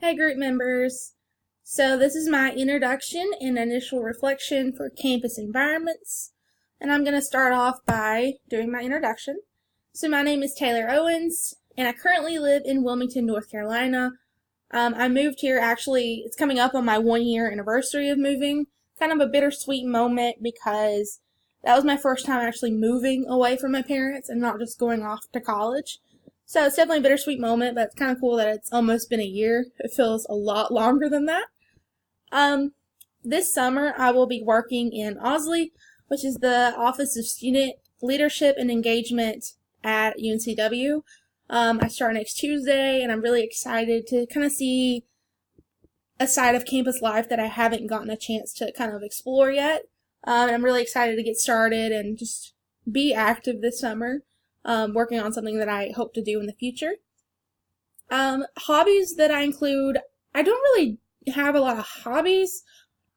Hey group members. So this is my introduction and initial reflection for campus environments. And I'm going to start off by doing my introduction. So my name is Taylor Owens, and I currently live in Wilmington, North Carolina. I moved here actually, it's coming up on my 1-year anniversary of moving. Kind of a bittersweet moment because that was my first time actually moving away from my parents and not just going off to college. So it's definitely a bittersweet moment, but it's kind of cool that it's almost been a year. It feels a lot longer than that. This summer I will be working in OSLE, which is the Office of Student Leadership and Engagement at UNCW. I start next Tuesday, and I'm really excited to kind of see a side of campus life that I haven't gotten a chance to kind of explore yet. And I'm really excited to get started and just be active this summer. Working on something that I hope to do in the future. Hobbies that I include, I don't really have a lot of hobbies.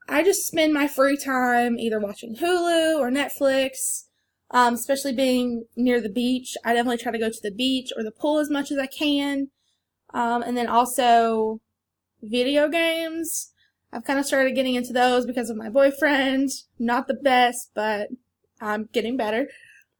I just spend my free time either watching Hulu or Netflix, especially being near the beach. I definitely try to go to the beach or the pool as much as I can. And then also video games. I've kind of started getting into those because of my boyfriend. Not the best, but I'm getting better.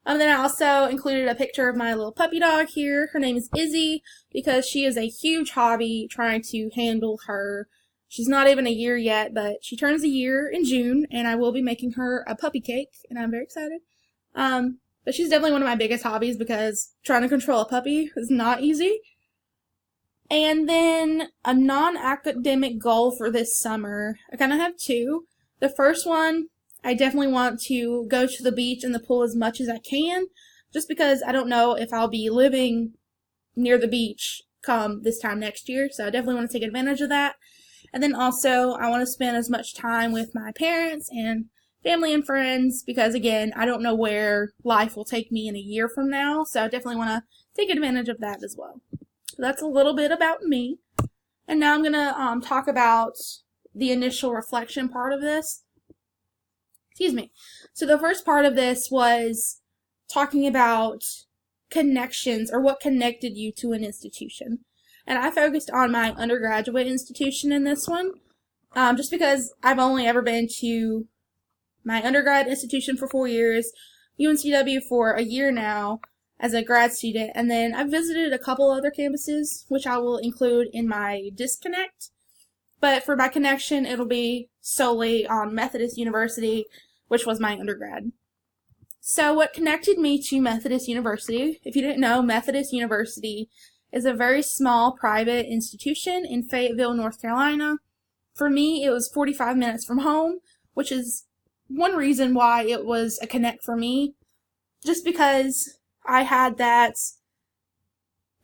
Then I also included a picture of my little puppy dog here. Her name is Izzy because she is a huge hobby trying to handle her. She's not even a year yet, but she turns a year in June, and I will be making her a puppy cake, and I'm very excited. But she's definitely one of my biggest hobbies because trying to control a puppy is not easy. And then a non-academic goal for this summer, I kind of have two. The first one, I definitely want to go to the beach and the pool as much as I can, just because I don't know if I'll be living near the beach come this time next year, so I definitely want to take advantage of that. And then also, I want to spend as much time with my parents and family and friends, because again, I don't know where life will take me in a year from now, so I definitely want to take advantage of that as well. So that's a little bit about me. And now I'm going to talk about the initial reflection part of this. Excuse me. So the first part of this was talking about connections or what connected you to an institution. And I focused on my undergraduate institution in this one, just because I've only ever been to my undergrad institution for 4 years, UNCW for a year now as a grad student, and then I've visited a couple other campuses, which I will include in my disconnect. But for my connection, it'll be solely on Methodist University, which was my undergrad. So what connected me to Methodist University, if you didn't know, Methodist University is a very small private institution in Fayetteville, North Carolina. For me, it was 45 minutes from home, which is one reason why it was a connect for me, just because I had that,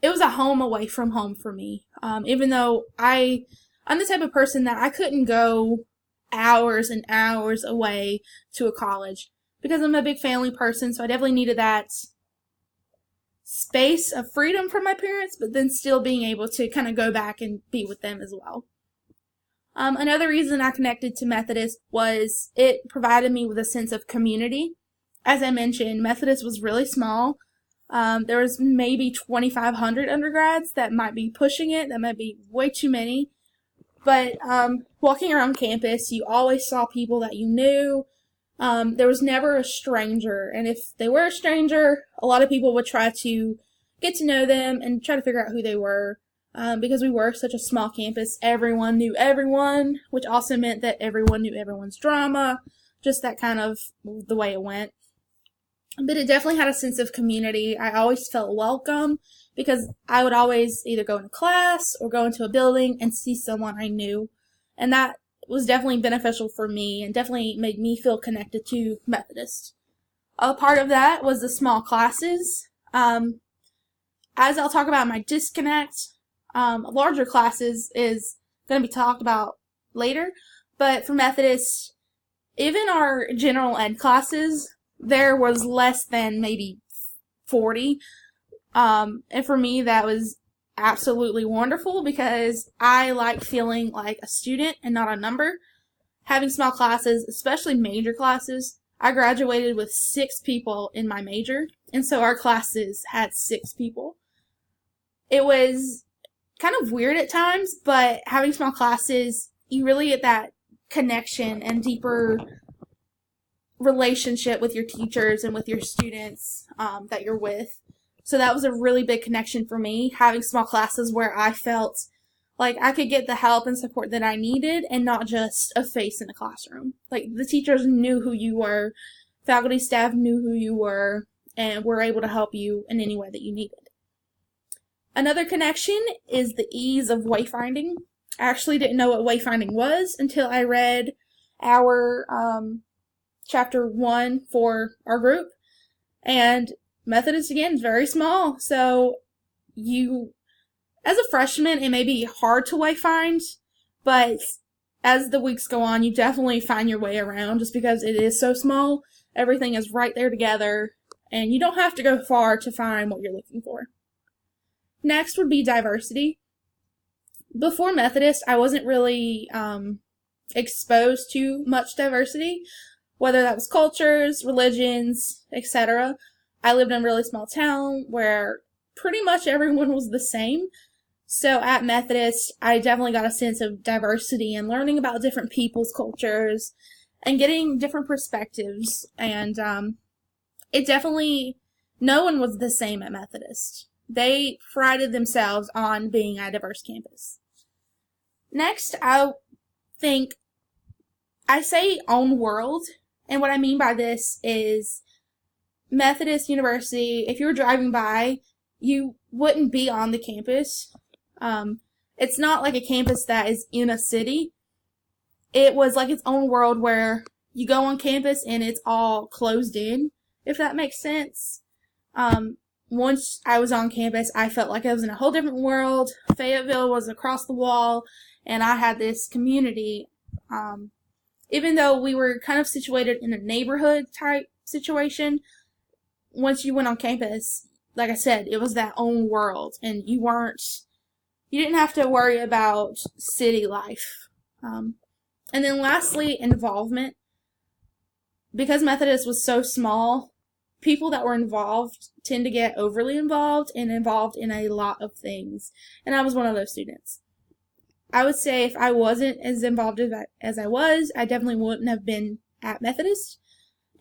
it was a home away from home for me, even though I'm the type of person that I couldn't go hours and hours away to a college because I'm a big family person, so I definitely needed that space of freedom from my parents, but then still being able to kind of go back and be with them as well. Another reason I connected to Methodist was it provided me with a sense of community. As I mentioned, Methodist was really small. There was maybe 2,500 undergrads. That might be pushing it. That might be way too many. But walking around campus, you always saw people that you knew. There was never a stranger. And if they were a stranger, a lot of people would try to get to know them and try to figure out who they were. Because we were such a small campus, everyone knew everyone, which also meant that everyone knew everyone's drama. Just that kind of the way it went. But it definitely had a sense of community. I always felt welcome because I would always either go into class or go into a building and see someone I knew. And that was definitely beneficial for me and definitely made me feel connected to Methodist. A part of that was the small classes. As I'll talk about my disconnect, larger classes is going to be talked about later. But for Methodist, even our general ed classes, there was less than maybe 40. And for me, that was absolutely wonderful because I like feeling like a student and not a number. Having small classes, especially major classes, I graduated with 6 people in my major, and so our classes had 6 people. It was kind of weird at times, but having small classes, you really get that connection and deeper relationship with your teachers and with your students that you're with. So that was a really big connection for me, having small classes where I felt like I could get the help and support that I needed and not just a face in a classroom. Like, the teachers knew who you were, faculty staff knew who you were, and were able to help you in any way that you needed. Another connection is the ease of wayfinding. I actually didn't know what wayfinding was until I read our chapter 1 for our group. And Methodist, again, is very small. So you, as a freshman, it may be hard to wayfind, but as the weeks go on, you definitely find your way around just because it is so small. Everything is right there together, and you don't have to go far to find what you're looking for. Next would be diversity. Before Methodist, I wasn't really exposed to much diversity, whether that was cultures, religions, etc. I lived in a really small town where pretty much everyone was the same. So at Methodist, I definitely got a sense of diversity and learning about different people's cultures and getting different perspectives. And it definitely, no one was the same at Methodist. They prided themselves on being a diverse campus. Next, I think I say own world, and what I mean by this is Methodist University, if you were driving by, you wouldn't be on the campus. It's not like a campus that is in a city. It was like its own world where you go on campus and it's all closed in, if that makes sense. Once I was on campus, I felt like I was in a whole different world. Fayetteville was across the wall, and I had this community. Even though we were kind of situated in a neighborhood type situation, once you went on campus, like I said, it was that own world, and you didn't have to worry about city life. And then lastly, involvement. Because Methodist was so small, people that were involved tend to get overly involved and involved in a lot of things. And I was one of those students. I would say if I wasn't as involved as I was, I definitely wouldn't have been at Methodist.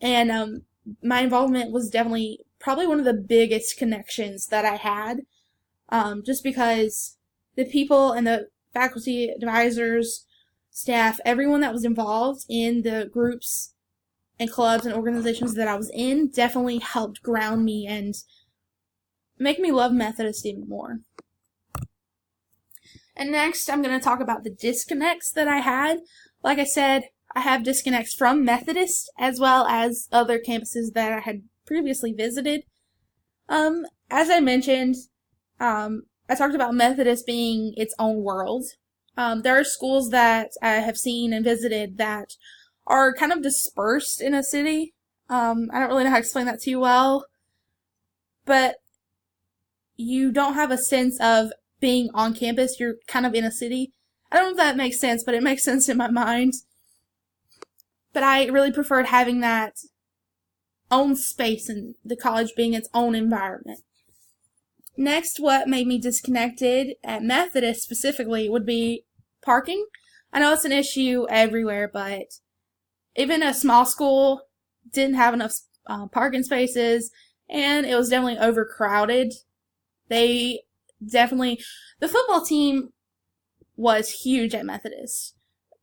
And my involvement was definitely probably one of the biggest connections that I had, just because the people and the faculty, advisors, staff, everyone that was involved in the groups and clubs and organizations that I was in definitely helped ground me and make me love Methodist even more. And next, I'm going to talk about the disconnects that I had. Like I said, I have disconnects from Methodist as well as other campuses that I had previously visited. As I mentioned, I talked about Methodist being its own world. There are schools that I have seen and visited that are kind of dispersed in a city. I don't really know how to explain that to you well, but you don't have a sense of being on campus. You're kind of in a city. I don't know if that makes sense, but it makes sense in my mind. But I really preferred having that own space and the college being its own environment. Next, what made me disconnected at Methodist specifically would be parking. I know it's an issue everywhere, but even a small school didn't have enough parking spaces, and it was definitely overcrowded. The football team was huge at Methodist,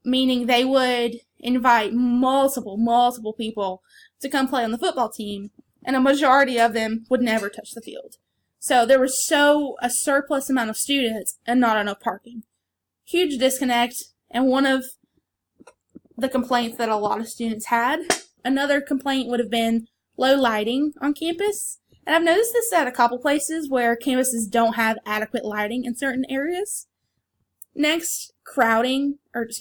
meaning they would invite multiple people to come play on the football team, and a majority of them would never touch the field. So there was a surplus amount of students and not enough parking. Huge disconnect, and one of the complaints that a lot of students had. Another complaint would have been low lighting on campus. And I've noticed this at a couple places where campuses don't have adequate lighting in certain areas. Next, cliques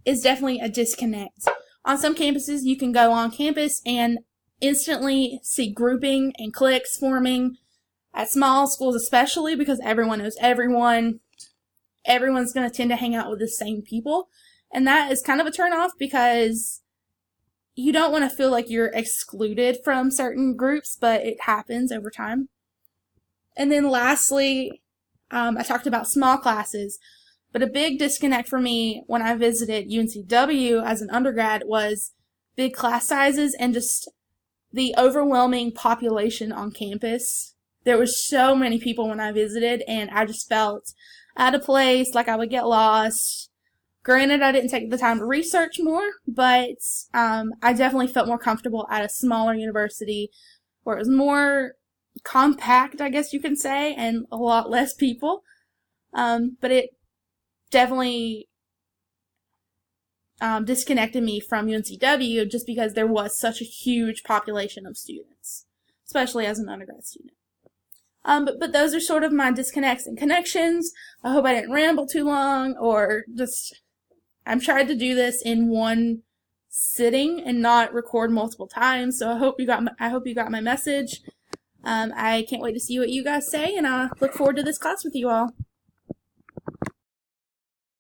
is definitely a disconnect. On some campuses, you can go on campus and instantly see grouping and cliques forming. At small schools especially, because everyone knows everyone, everyone's going to tend to hang out with the same people. And that is kind of a turnoff because you don't want to feel like you're excluded from certain groups, but it happens over time. And then lastly, I talked about small classes, but a big disconnect for me when I visited UNCW as an undergrad was big class sizes and just the overwhelming population on campus. There were so many people when I visited, and I just felt out of place, like I would get lost. Granted, I didn't take the time to research more, but I definitely felt more comfortable at a smaller university where it was more compact, I guess you can say, and a lot less people. But it definitely disconnected me from UNCW just because there was such a huge population of students, especially as an undergrad student. But those are sort of my disconnects and connections. I hope I didn't ramble too long, or just, I'm trying to do this in one sitting and not record multiple times. So I hope you got my message. I can't wait to see what you guys say, and I look forward to this class with you all.